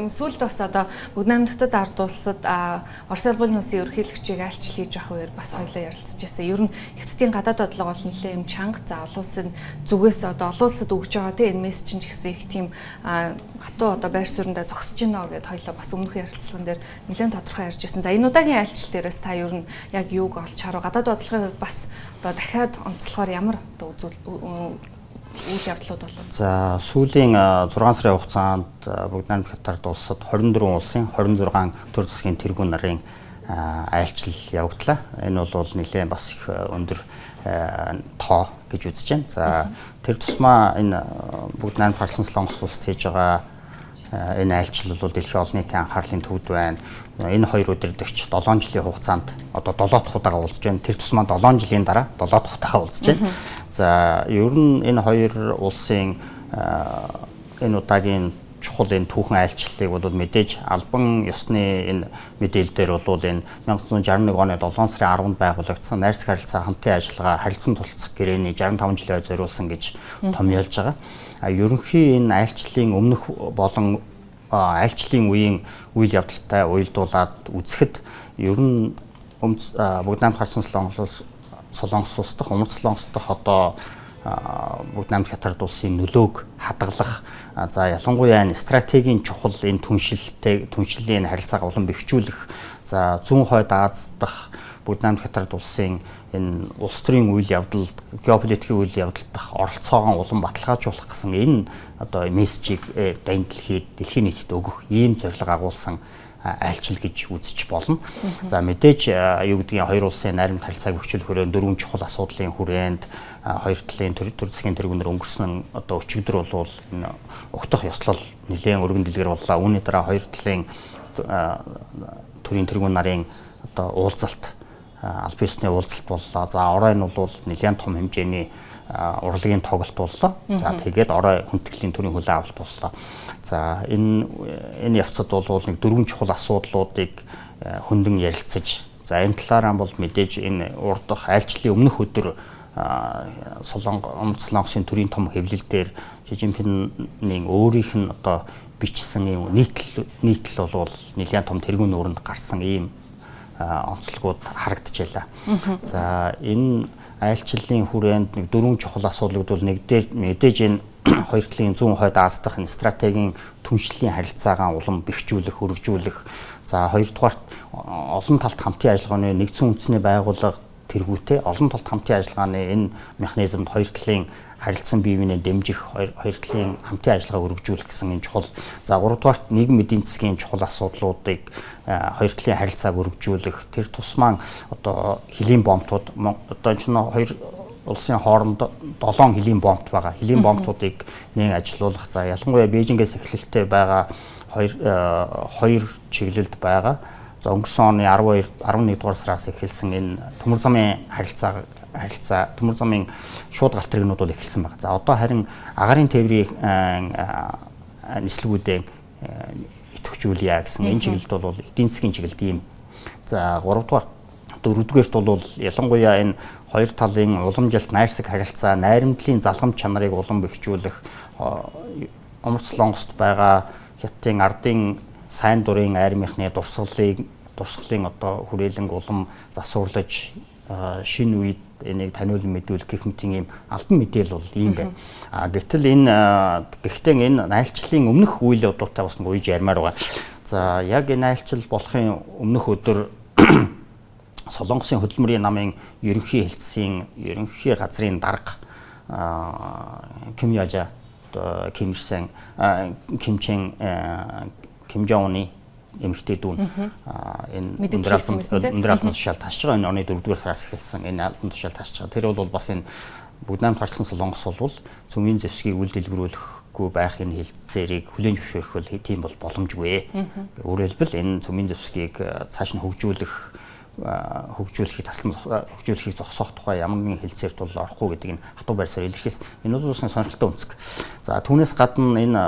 сүүлд бас одоо бүгд найрамдагтад ард улсад Орос улбаны улсын ерөнхийлөгчийг айлчлал хийж авах үеэр бас хоёулаа ярилцж байсан. Ер нь Хятадын гадаад бодлого бол нэлээд юм чанга. За олон улсын зүгээс одоо олон улсад өгж байгаа тийм энэ мессеж ч гэсэн их тийм хатуу одоо байр суурьндаа зогсож байна гэдээ хоёулаа бас өмнөх ярилцлаган дээр нэлээд тодорхой ярьж байсан. За энэ удаагийн айлчлал дээрээс та ер нь яг юуг олж харав? Гадаад бодлогын хувьд бас одоо дахиад онцлохоор ямар одоо үйл явдлууд болов? За сүүлийн 6 сарын хугацаанд бүгд найрамд Хятад улсад 24 улсын 26 төр засгийн тэргүүн нарын айлчлал явагдлаа. Энэ бол нэлээд бас их өндөр тоо гэж үзэж байна. За тэр тусмаа энэ бүгд найрамд харсан Солонгос улсад хийж байгаа энэ айлчлал бол дэлхийн олон нийтийн анхаарлын төвд байна. Энэ хоёр өдөртөгч 7 жилийн хугацаанд одоо 7 дахь удаага уулзж байна. Тэр тусмаа 7 жилийн дараа 7 дахь удаага уулзж байна. За ер нь энэ хоёр улсын энэ удаагийн чухал энэ түүхэн айлчлалыг бол мэдээж албан ёсны энэ мэдээлэлдэр бол энэ 1961 оны 7 сарын 10-нд байгуулагдсан найрсаг харилцаа хамтын ажиллагаа харилцан тулцах гэрээний 65 жилийн зориулсан гэж томьёолж байгаа. Ерөнхий энэ айлчлалын өмнөх болон айлчлалын үеийн үйл явдалтай уялдуулаад үзэхэд ер нь бүгд найрамд харсан Солонгос улс дахь Умард Солонгос дахь одоо бүгд найрамд Хятад улсын нөлөөг хадгалах за ялангуяа энэ стратегийн чухал энэ түншлэлийн харилцаагаа улам бэхжүүлэх за зүүн хойд Аз дахь бүгд найрамд Хятад улсын энэ улс төрийн үйл явдал геополитикийн үйл явдал дахь оролцоогоо улам баталгаажуулах гэсэн энэ одоо мессежийг дэлхийн нийтэд өгөх ийм зорилго агуулсан айлчлал гэж үзэж болно. За мэдээж юу гэдгийг хоёр улсын найрамд харилцааг бэхжүүлэхээр дөрвөн чухал асуудлын хүрээнд хоёр талын төр засгийн тэргүүнээр өнгөрсөн одоо өчигдөр бол энэ угтах ёслол нэлээд өргөн дэлгэр боллоо. Үүний дараа хоёр талын төрийн тэргүүн нарын одоо уулзалт аль биесний уулзалт боллоо. За орой нь бол нэлээд том хэмжээний урлагийн тоглолт боллоо. За тэгээд орой хүндэтгэлийн төрийн хүлээн авалт боллоо. За энэ явцад бол нэг дөрвөн чухал асуудлуудыг хөндөн ярилцаж за энэ талаараа бол мэдээж энэ урдах айлчлалын өмнөх өдөр Умард Солонгосын төрийн том хэвлэл дээр Ши Жинпиний өөрийнх нь одоо бичсэн ийм нийтлэл бол нэлээд том тэргүүн нүүрэнд гарсан ийм онцлогуд харагдчихлаа. За энэ айлчлалын хүрээнд нэг дөрвөн чухал асуудлууд бол мэдээж энэ хоёр талын зүүн хойд Аз дахь энэ стратегийн түншлэлийн харилцаагаа улам бэхжүүлэх, өргөжүүлэх. За хоёрдугаарт олон талт хамтын ажиллагааны нэгдсэн үндэсний байгууллага тэргүүтээ олон талт хамтын ажиллагааны энэ механизмд хоёр талын харилцан бие биенээ дэмжих, хоёр талын хамтын ажиллагаа өргөжүүлэх гэсэн энэ чухал. За гуравдугаарт нийгмийн эдийн засгийн чухал асуудлуудыг хоёр талын харилцааг өргөжүүлэх. Тэр тусмаа одоо хөлийн бомбтууд одоо энэ хоёр улсын хооронд 7 хөлийн бомбт байгаа. Хөлийн бомбтуудыг нэг ажилуулах. За ялангуяа Бээжингээс эхлэлтэй байгаа хоёр чиглэлд байгаа. За өнгөрсөн оны 11 дугаар сараас эхэлсэн энэ төмөр замын харилцаа төмөр замын шууд галт тэрэгнүүд бол эхэлсэн байна. За одоо харин агаарын тээврийн нислэгүүдээ идэвхжүүлье гэсэн энэ чиглэлд бол эдийн засгийн чиглэлд ийм. За 3 дугаар 4-дүгээрт бол ялангуяа энэ хоёр талын уламжилт найрсаг харилцаа, найрамдлын залгамж чанарыг улам бэхжүүлэх Умард Солонгост байгаа Хятадын ардын сайн дурын армийнхны дурсгалын одоо хүрээлэнг улам засварлаж шинэ үед энийг таниулан мэдүүлэх гэх мэтийн ийм албан мэдээлэл бол ийм байна. Гэтэл гэхдээ энэ айлчлалын өмнөх үйл явдлуудтай бас нэг үеж ярмаар байгаа. За яг энэ айлчлал болохын өмнөх өдөр Солонгосын хөдөлмөрийн намын ерөнхий хэлтсийн ерөнхий газрын дарга Ким Яжа Ким Жон Уны эмэгтэй дүүн энэ өндөр албан тушаал таашж байгаа энэ оны 4-р сараас эхэлсэн энэ албан тушаал таашж байгаа. Тэр бол бас энэ бүгд найрамд харсан Солонгос бол цөмийн зэвсгийг үйл дэлгэрүүлэхгүй байх энэ хэлцээрийг хүлээн зөвшөөрөх бол тийм бол боломжгүй. Өөрөөр хэлбэл энэ цөмийн зэвсгийг цааш нь хөгжүүлэхийг зогсоох тухай ямар нэгэн хэлцээрт бол орохгүй гэдэг энэ хатуу байрсаар илэрхийлсэн. Энэ бол бас сонирхолтой өнцөг. За түүнээс гадна энэ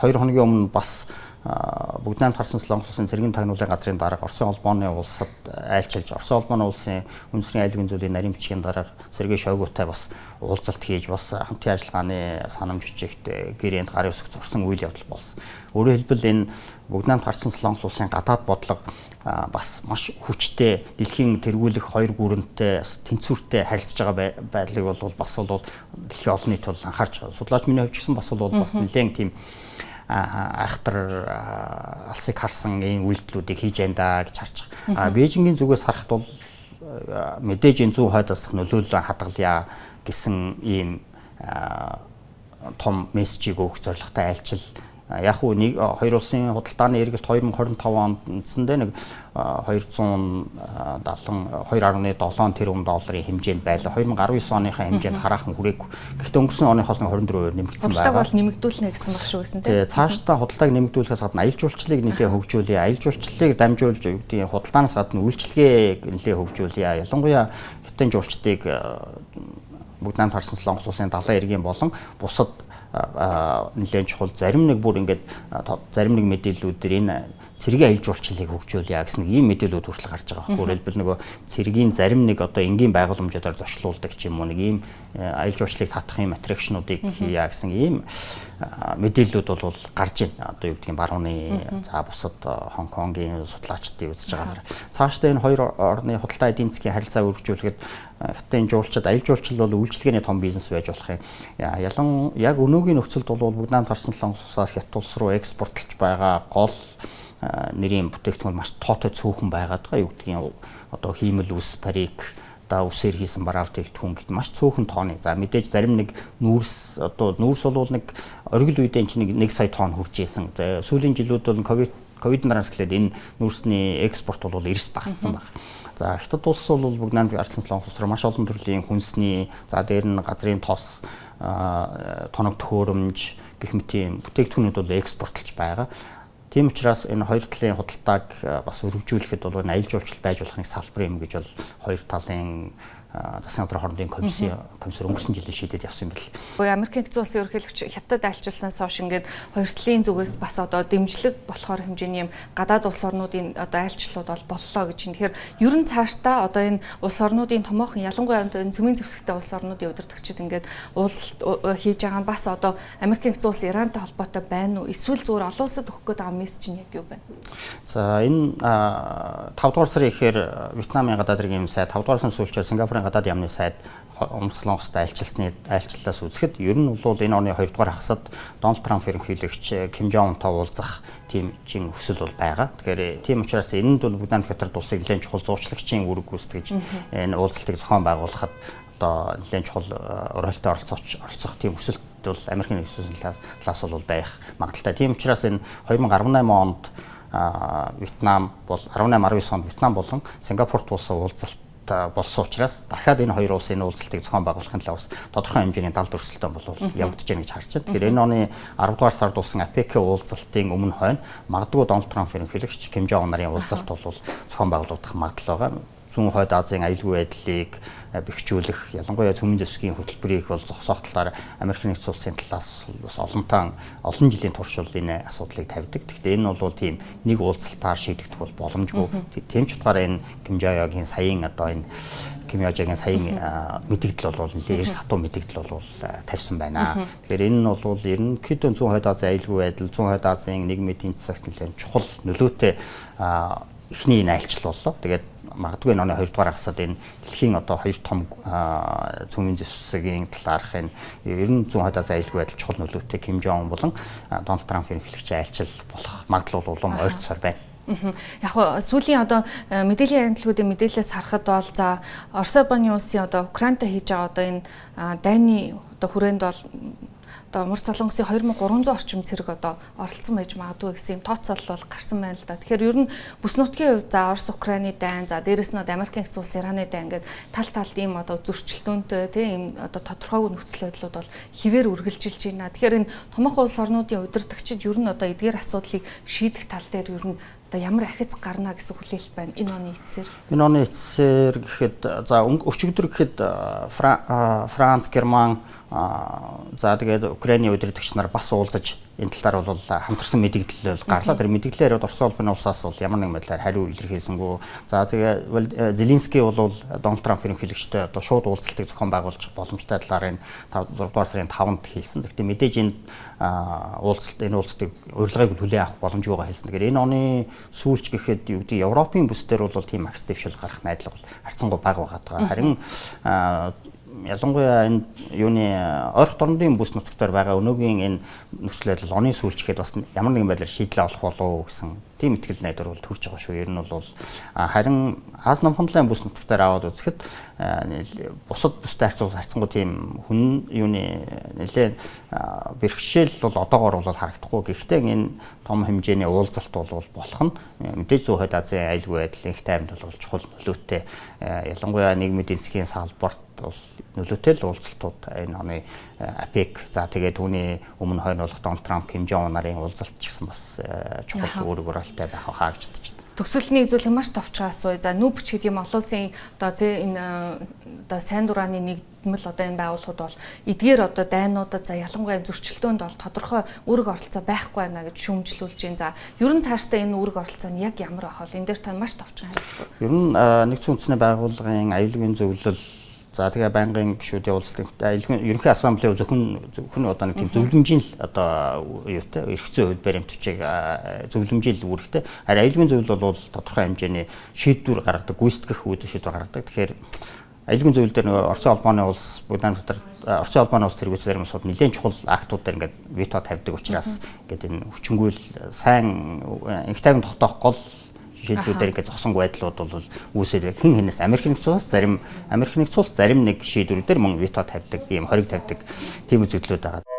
2 хоногийн өмнө бас Бүгд найрамд харсан Солонгос улсын цэргийн тагнуулын газрын дарга Оросын холбооны улсад айлчилж Оросын холбооны улсын үндэсний аюулгүй зүйлийн нарийн бичгийн дарга Сергей Шойгутай бас уулзалт хийж бас хамтын ажиллагааны санамж бичигт гэрээнд гарын үсэг зурсан үйл явдал болсон. Өөрөөр хэлбэл энэ бүгд найрамд харсан Солонгос улсын гадаад бодлого бас маш хүчтэй дэлхийн тэргүүлэх хоёр гүрэнтэй тэнцвэртэй харилцаж байгаа байдлыг бол бас дэлхийн олон нийт бол анхаарч байгаа. Судлаач миний хувьд ч гэсэн бас бас нэлээд тийм айхтар алсыг харсан ийм үйлдэлүүдийг хийж байна гэж харж байгаа. Бээжингийн зүгээс харахад бол мэдээж энэ зүүн хойдоос нөлөөлөл хадгалъя гэсэн ийм том мессежийг өгөх зорилготой айлчил. Яг уу хоёр улсын худалдааны эргэлт 2025 онд үндсэндээ нэг 272.7 тэрбум долларын хэмжээнд байлаа. 2019 оныхаа хэмжээнд хараахан хүрээгүй. Гэхдээ өнгөрсөн оныхоос нэг 24% нэмэгдсэн байгаа. Худалдааг бол нэмэгдүүлнэ гэсэн баг шүү гэсэн тийм. Цаашдаа худалдааг нэмэгдүүлэхээс гадна аялал жуулчлалыг нэлээд хөгжүүлье. Аялал жуулчлалыг дамжуулж худалдаанаас гадна үйлчлэгээ нэлээд хөгжүүлье. Ялангуяа хятадын жуулчдыг бүгд найрамд харсан Солонгос улсын далайн эргийн болон бусад нэлээд чухал зарим нэг бүр ингээд зарим нэг мэдээллүүдээр энэ цэргийн аялал жуулчлалыг хөгжүүлье гэсэн нэг ийм мэдээлүүд хүртэл гарч байгаа байхгүй. Өөрөлдвөл нөгөө цэргийн зарим нэг одоо энгийн байгууламжуудаар зочлуулдаг ч юм уу нэг ийм аялал жуулчлалыг татах ийм аттракшнуудыг хийя гэсэн ийм мэдээллүүд бол гарч байна. Одоо юу гэдгийг барууны за бусад Хонконгийн судлаачдын үзэж байгаагаар цаашдаа энэ хоёр орны худалдаа эдийн засгийн харилцаа үргэлжлүүлэхэд хятадын жуулчид аялал жуулчлал бол үйлчлэгээний том бизнес байж болох юм. Ялан яг өнөөгийн нөхцөлд бол бүгд найрамд харсан Солонгос улсаас Хятад улс руу экспортлж байгаа гол нэрийн бүтээгдэхүүн маш тоотой цөөхөн байгаад байгаа. Юу гэдгийг одоо хиймэл ус, парик, одоо үсээр хийсэн бараа бүтээгдэхүүн гэдэг маш цөөхөн тооны. За мэдээж зарим нэг нүүрс бол нэг оргил үедээ чинь 1 сая тонн хүрч ийсэн. Сүүлийн жилүүд бол ковид нараас эхлээд энэ нүүрсний экспорт бол эрс багассан байна. За Хятад улс бол бүгд найрамд харсан Солонгос руу маш олон төрлийн хүнсний, за дээр нь газрын тос, тоног төхөөрөмж гэх мэт ийм бүтээгдэхүүнүүд бол экспортлж байгаа. Тийм учраас энэ хоёр талын худалдааг бас өргөжүүлэхэд бол энэ аялал жуулчлал байж болох нэг салбар юм гэж бол хоёр талын засгийн газрын хоорондын комиссар өнгөрсөн жилийн шийдээд явсан юм бэл. Буюу Америкийн нэгдсэн улсын ерөнхийлөгч Хятад айлчилснаас хойш ингээд хоёр талын зүгээс бас одоо дэмжлэг болохоор хэмжээний юм гадаад улс орнуудын одоо айлчлалууд бол боллоо гэж. Тэгэхээр ер нь цаашдаа одоо энэ улс орнуудын томоохон ялангуяа энэ цөмийн зэвсэгтэй улс орнуудын удирдагчид ингээд уулзалт хийж байгаа нь бас одоо Америкийн нэгдсэн улс Ирантай холбоотой байна уу? Эсвэл зүгээр олон улсад өгөх гээд байгаа мессеж нь яг юу байна? За энэ 5 дугаар сарын ихээр Вьетнамын гадаад иргэн сайд 5 дугаар сарын сүүлчээр Сингапурын гадаад яамны сайд Солонгост айлчлалаас үзэхэд ер нь бол энэ оны 2 дугаар хагасад Дональд Трамп ерөнхийлөгч Ким Жон Унтай уулзах тийм чин хүсэл бол байгаа. Тэгэхээр тийм учраас энэнд бол бүгд найрамд Хятад улсыг нэлээд чухал зуучлагчийн үүрэг гүйцэтгэж энэ уулзалтыг зохион байгуулахад одоо нэлээд чухал ролтой оролцох тийм хүсэлт бол Америкийн нэгдсэн улсын талаас бол байх магадaltaй. Тийм учраас энэ 2018 онд Вьетнам бол 18-19 онд Вьетнам болон Сингапурт улсын уулзалт болсон учраас дахиад энэ хоёр улсын уулзалтыг зохион байгуулахын тулд бас тодорхой хэмжээний далд өрсөлдөөн бол явагдаж байна гэж харж байна. Тэгэхээр энэ оны 10 дугаар сард болсон АПЕК уулзалтын өмнө хойно магадгүй Дональд Трамп ерөнхийлөгч Ким Жон нарын уулзалт бол зохион байгуулагдах магадлал байгаа. Зүүн хойд Азийн аюулгүй байдлыг бэхжүүлэх, ялангуяа цөмийн зэвсгийн хөтөлбөрийг бол зогсоох талаар Америкийн нэгдсэн улсын талаас бас олон жилийн турш бол энэ асуудлыг тавьдаг. Гэхдээ энэ бол тийм нэг уулзалтаар шийдэгдэх бол боломжгүй. Тийм ч утгаараа энэ Ким Жон-ын саяын одоо энэ Ким Жон-ын саяын мэдээлэл бол нэлээд эрс хатуу мэдээлэл бол тавьсан байна. Тэгэхээр энэ нь бол ерөнхийдөө зүүн хойд Азийн аюулгүй байдал, зүүн хойд Азийн нийгмийн эдийн засагт нэлээд чухал нөлөөтэй эхний энэ айлчлал боллоо. Тэгээд магадгүй энэ оны 2 дугаар хагасад энэ дэлхийн одоо хоёр том цөмийн зэвсгийн талаарх энэ ер нь зүүн хойд Азийн аюулгүй байдал чухал нөлөөтэй Ким Жон Ун болон Дональд Трамп ерөнхийлөгч айлчил болох магадлал улам ойртсоор байна. Яг нь сүүлийн одоо мэдээллийн агентлагуудын мэдээлэлээс харахад бол за Орос улбаны улсын одоо Украинтай хийж байгаа одоо энэ дайны одоо хүрээнд бол одоо Мөр Солонгосын 2300 орчим цэрэг одоо оролцсон байж магадгүй гэсэн юм тооцоол бол гарсан байна л да. Тэгэхээр ер нь бүс нутгийн хувьд за Орос Украины дайн, за дээрэс нь Америкийн нэгдсэн улс Ираны дайн ингээд талд ийм одоо зөрчилдөөнтэй тийм одоо тодорхойгүй нөхцөл байдлууд бол хിവэр үргэлжилж байна. Тэгэхээр энэ томоохон улс орнуудын удирдагчид ер нь одоо эдгээр асуудлыг шийдэх тал дээр ер нь одоо ямар ахиц гарна гэсэн хүлээлт байна энэ оны эцсээр. Энэ оны эцсээр гэхэд за өчигдөр гэхэд Франц, Герман за тэгээд Украиний удирдагч нар бас уулзаж энэ талаар бол хамтарсан мэдээлэл гарлаа. Тэр мэдээлэлээр Орос улбаны улсаас бол ямар нэгэн байдлаар хариу илэрхийлсэнгүй. За тэгээ Зеленский бол Дональд Трамп ерөнхийлөгчтэй одоо шууд уулзалтыг зохион байгуулах боломжтой талаар энэ 6 дугаар сарын 5-нд хэлсэн. Гэхдээ мэдээж энэ уулзалтыг урилгыг хүлээн авах боломжгүйгээ хэлсэн. Тэгэхээр энэ оны сүүлч гэхэд юу гэдэг Европын бүсдэр бол тийм акс дэвшил гарах найдлага бол харьцангуй бага байгаа. Харин ялангуяа энэ юуны ойрхон орнын бүс нутагтаар байгаа өнөөгийн энэ нөхцөл байдал оны сүүлчгээд бас ямар нэгэн байдлаар шийдэл авах болов гэсэн тийм итгэл найдвар бол төрж байгаа шүү. Ер нь бол харин Аз намхан талын бүс нутагтаар аваад үзэхэд бусад бүстэй харьцангуй тийм хүн юуны нэлээд бэрхшээл бол одоогоор бол харагдахгүй. Гэхдээ энэ том хэмжээний уулзалт бол болох нь мэдээж зүүн хойд Азийн аюулгүй байдлын их таймд бол чухал нөлөөтэй. Ялангуяа нийгмийн эдийн засгийн салбарт бол нөлөөтэй л уулзалтууд энэ оны АПЕК за тэгээд түүний өмнө хойно болох Дональд Трамп, Ким Жон нарын уулзалт ч гэсэн бас чухал үүрэг уралтай байх хаа гэж бодож байна. Төгсөлтний үзүүлэг маш товчхон асууя. За нүүбч гэдэг юм олон улсын одоо тийм энэ одоо сайн дурааны нэгдмэл одоо энэ байгууллагууд бол эдгээр одоо дайнуудад за ялангуяа зөрчилдөөнд бол тодорхой үүрэг оролцоо байхгүй байна гэж шүүмжлүүлж байна. За ер нь цаашдаа энэ үүрэг оролцоо нь яг ямар байх вэ? Энэ дээр та маш товчхон хариулт. Ер нь нэгдсэн үндэсний байгууллагын аюулгүйн зөвлөл за тэгээ байнгын гишүүдийн уулзалт ерөнхий ассамблей зөвхөн одоо нэг тийм зөвлөмжийн л одоо юутай эргэцэн хувьд баримтчиг зөвлөмжийн үүрэгтэй. Харин аюулгүйн зөвлөл бол тодорхой хэмжээний шийдвэр гаргадаг, гүйцэтгэх үүдэн шийдвэр гаргадаг. Тэгэхээр аюулгүйн зөвлөл дээр нөгөө Оросын холбооны улс Буданы дотор Оросын холбооны улс тэргүүц зарим улсууд нэлээд чухал актууд дээр ингээд вето тавьдаг учраас ингээд энэ хүчингүйл сайн их тайван тогтоох гол шийдлүүдээр ингээд зогсонгүй байдлууд бол үүсээд хэн хэнээс Америк нэгдсэн улс зарим нэг шийдвэрүүдээр мөн вето тавьдаг, ийм хориг тавьдаг тийм үзэгдлүүд байгаа.